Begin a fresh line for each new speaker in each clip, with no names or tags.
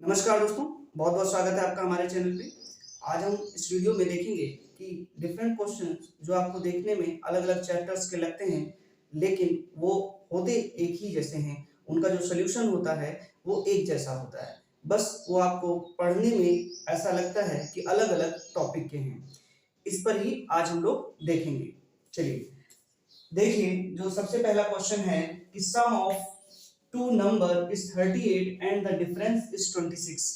नमस्कार दोस्तों, बहुत बहुत स्वागत है आपका हमारे चैनल पे। आज हम इस वीडियो में देखेंगे कि डिफरेंट क्वेश्चन जो आपको देखने में अलग अलग चैप्टर्स के लगते हैं, लेकिन वो होते एक ही जैसे हैं। उनका जो सोल्यूशन होता है वो एक जैसा होता है, बस वो आपको पढ़ने में ऐसा लगता है कि अलग अलग टॉपिक के हैं। इस पर ही आज हम लोग देखेंगे। चलिए देखिए, जो सबसे पहला क्वेश्चन है कि sum of two number is 38 and the difference is 26।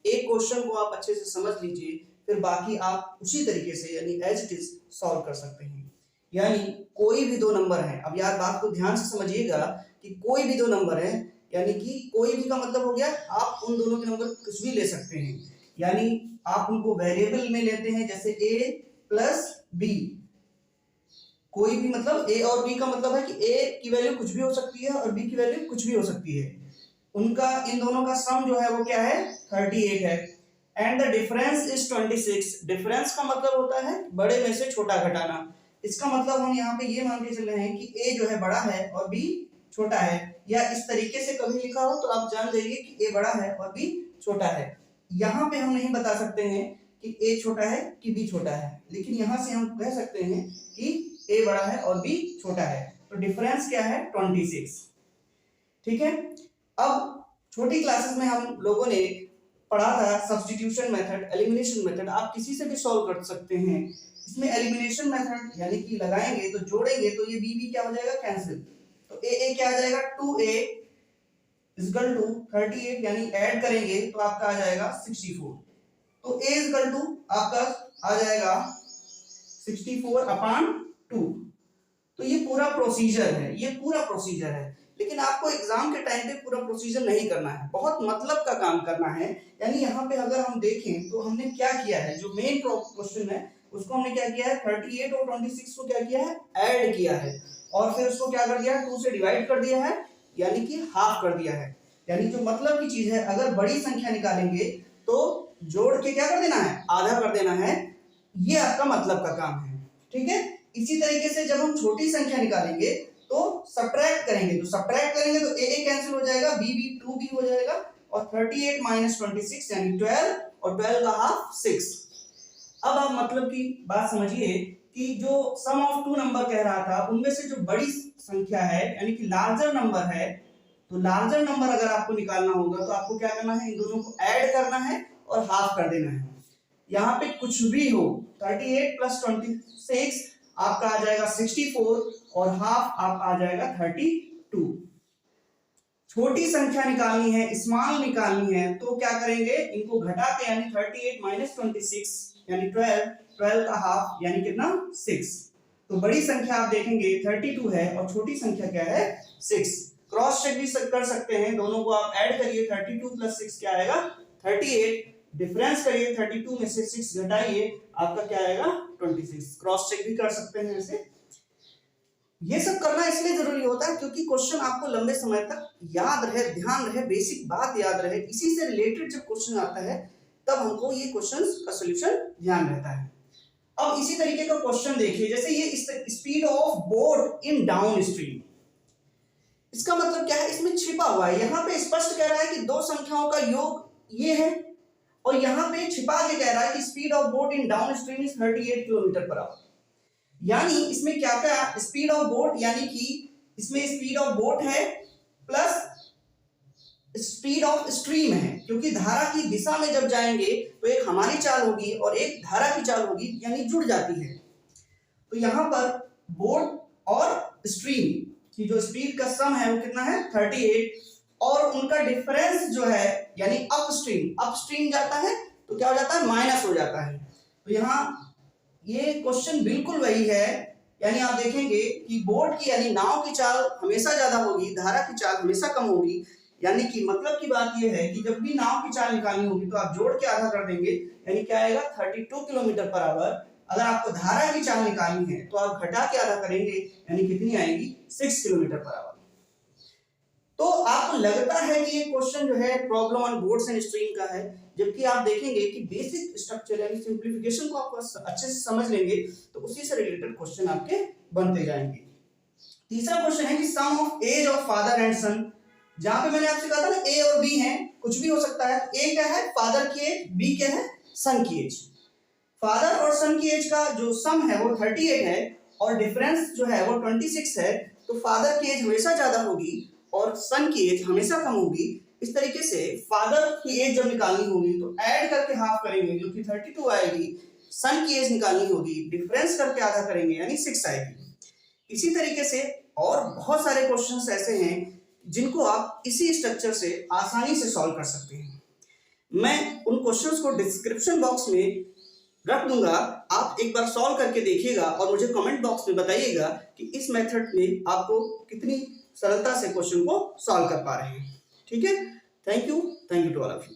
एक क्वेश्चन को आप अच्छे से समझ लीजिए, फिर बाकी आप उसी तरीके से यानी एज इट इज सॉल्व कर सकते हैं। यानी कोई भी दो नंबर है, अब यार बात को ध्यान से समझिएगा कि कोई भी दो नंबर है, यानी कि कोई भी का मतलब हो गया आप उन दोनों के नंबर कुछ भी ले सकते हैं। यानी आप उनको वेरिएबल में लेते हैं, जैसे a प्लस बी। कोई भी मतलब a और b का मतलब है कि a की वैल्यू कुछ भी हो सकती है और b की वैल्यू कुछ भी हो सकती है। उनका इन दोनों का सम जो है वो क्या है, 38 है। And the difference is 26। Difference का मतलब होता है बड़े में से छोटा घटाना। इसका मतलब हम यहाँ पे ये मान के चल रहे हैं कि a जो है बड़ा है और b छोटा है, या इस तरीके से कभी लिखा हो तो आप जान जाइए कि a बड़ा है और b छोटा है। यहाँ पे हम नहीं बता सकते हैं कि a छोटा है कि b छोटा है, लेकिन यहाँ से हम कह सकते हैं कि a बड़ा है और b छोटा है। तो डिफरेंस क्या है, 26। ठीक है। अब छोटी क्लासेस में हम लोगों ने पढ़ा था सब्स्टिट्यूशन मेथड, एलिमिनेशन मेथड। आप किसी से भी सॉल्व कर सकते हैं। इसमें एलिमिनेशन मेथड यानी कि लगाएंगे तो जोड़ेंगे तो ये b क्या हो जाएगा, कैंसिल। तो a क्या आ जाएगा, 2a इक्वल टू 38, यानी ऐड करेंगे तो आपका आ जाएगा 64। तो a इक्वल टू आपका आ जाएगा 64 अपॉन 2। तो ये पूरा प्रोसीजर है, ये पूरा प्रोसीजर है। लेकिन आपको एग्जाम के टाइम पे पूरा प्रोसीजर नहीं करना है, बहुत मतलब का काम करना है। यानी यहाँ पे अगर हम देखें तो हमने क्या किया है, जो मेन क्वेश्चन है उसको हमने क्या किया है, 38 और 26 को क्या किया है, ऐड किया है, और फिर उसको क्या कर दिया है, 2 से डिवाइड कर दिया है, यानी कि हाफ कर दिया है। यानी जो मतलब की चीज है, अगर बड़ी संख्या निकालेंगे तो जोड़ के क्या कर देना है, आधा कर देना है। ये आपका मतलब का काम है। ठीक है। इसी तरीके से जब हम छोटी संख्या निकालेंगे तो सब्ट्रैक्ट करेंगे, तो सब्ट्रैक्ट करेंगे तो a कैंसिल हो जाएगा, b 2b हो जाएगा, और 38 माइनस 26 यानी 12, और 12 का हाफ 6। अब आप मतलब की बात समझिए कि जो सम ऑफ टू नंबर कह रहा था, उनमें से जो बड़ी संख्या है यानी कि लार्जर नंबर है, तो लार्जर नंबर अगर आपको निकालना होगा तो आपको क्या करना है, इन दोनों को ऐड करना है और हाफ कर देना है। यहाँ पे कुछ भी हो, 38 प्लस 26 आपका आ जाएगा 64, और हाफ आप आ जाएगा 32। छोटी संख्या निकालनी है, स्मॉल निकालनी है, तो क्या करेंगे, इनको घटा के यानी 38 माइनस 26 यानी 12, 12 का हाफ यानी कितना, 6। तो बड़ी संख्या आप देखेंगे 32 है और छोटी संख्या क्या है, 6। क्रॉस चेक भी कर सकते हैं, दोनों को आप ऐड करिए, 32 प्लस 6 क्या आएगा, 38। डिफरेंस करिए, 32 में से 6 घटाइए, आपका क्या आएगा, 26। क्रॉस चेक भी कर सकते हैं ऐसे। ये सब करना इसलिए जरूरी होता है क्योंकि क्वेश्चन आपको लंबे समय तक याद रहे, ध्यान रहे, बेसिक बात याद रहे। इसी से रिलेटेड जब क्वेश्चन आता है तब हमको ये क्वेश्चंस का सॉल्यूशन ध्यान रहता है। अब इसी तरीके का क्वेश्चन देखिए, जैसे ये speed of boat in down stream. इसका मतलब क्या है, इसमें छिपा हुआ है। यहाँ पे स्पष्ट कह रहा है कि दो संख्याओं का योग ये है, और यहाँ पे छिपा के कह रहा है कि speed of boat in down stream is 38 kilometre per hour. यानी इसमें क्या क्या, स्पीड ऑफ बोट यानी कि इसमें स्पीड ऑफ बोट है प्लस स्पीड ऑफ स्ट्रीम है, क्योंकि धारा की दिशा में जब जाएंगे तो एक हमारी चाल होगी और एक धारा की चाल होगी, यानी जुड़ जाती है। तो यहां पर बोट और स्ट्रीम की जो स्पीड का सम है वो कितना है, 38, और उनका डिफरेंस जो है यानी अपस्ट्रीम जाता है तो क्या हो जाता है, माइनस हो जाता है। तो यहाँ ये क्वेश्चन बिल्कुल वही है। यानी आप देखेंगे कि बोट की यानी नाव की चाल हमेशा ज्यादा होगी, धारा की चाल हमेशा कम होगी। यानी कि मतलब की बात यह है कि जब भी नाव की चाल निकालनी होगी तो आप जोड़ के आधा कर देंगे, यानी क्या आएगा, 32 किलोमीटर पर आवर। अगर आपको धारा की चाल निकालनी है तो आप घटा के आधा करेंगे, यानी कितनी आएगी, 6 किलोमीटर पर आवर। तो आपको लगता है कि ये क्वेश्चन जो है problem on boats and stream का है, जबकि आप देखेंगे कि बेसिक स्ट्रक्चर यानी सिंप्लीफिकेशन को आप अच्छे से समझ लेंगे तो उसी से रिलेटेड क्वेश्चन आपके बनते जाएंगे। तीसरा क्वेश्चन है कि sum of age of father and son. जहां पे मैंने आपसे कहा था ना, ए और बी हैं, कुछ भी हो सकता है। ए क्या है, फादर की एज, बी क्या है, सन की एज। फादर और सन की एज का जो सम है वो 38 है और डिफरेंस जो है वो 26 है, तो फादर की एज हमेशा ज्यादा होगी और सन की एज हमेशा कम होगी। इस तरीके से फादर की एज जब निकालनी होगी तो ऐड करके हाफ करेंगे जो कि 32 आएगी, सन की एज निकालनी होगी, डिफरेंस करके आधा करेंगे यानी 6 आएगी। इसी तरीके से और बहुत सारे क्वेश्चंस ऐसे हैं जिनको आप इसी स्ट्रक्चर से आसानी से सॉल्व कर सकते हैं। मैं उन क्वेश्चंस को डिस्क्रिप्शन बॉक्स में रख दूंगा, आप एक बार सॉल्व करके देखिएगा और मुझे कमेंट बॉक्स में बताइएगा कि इस मेथड में आपको कितनी सरलता से क्वेश्चन को सॉल्व कर पा रहे हैं। ठीक है, thank you to all of you.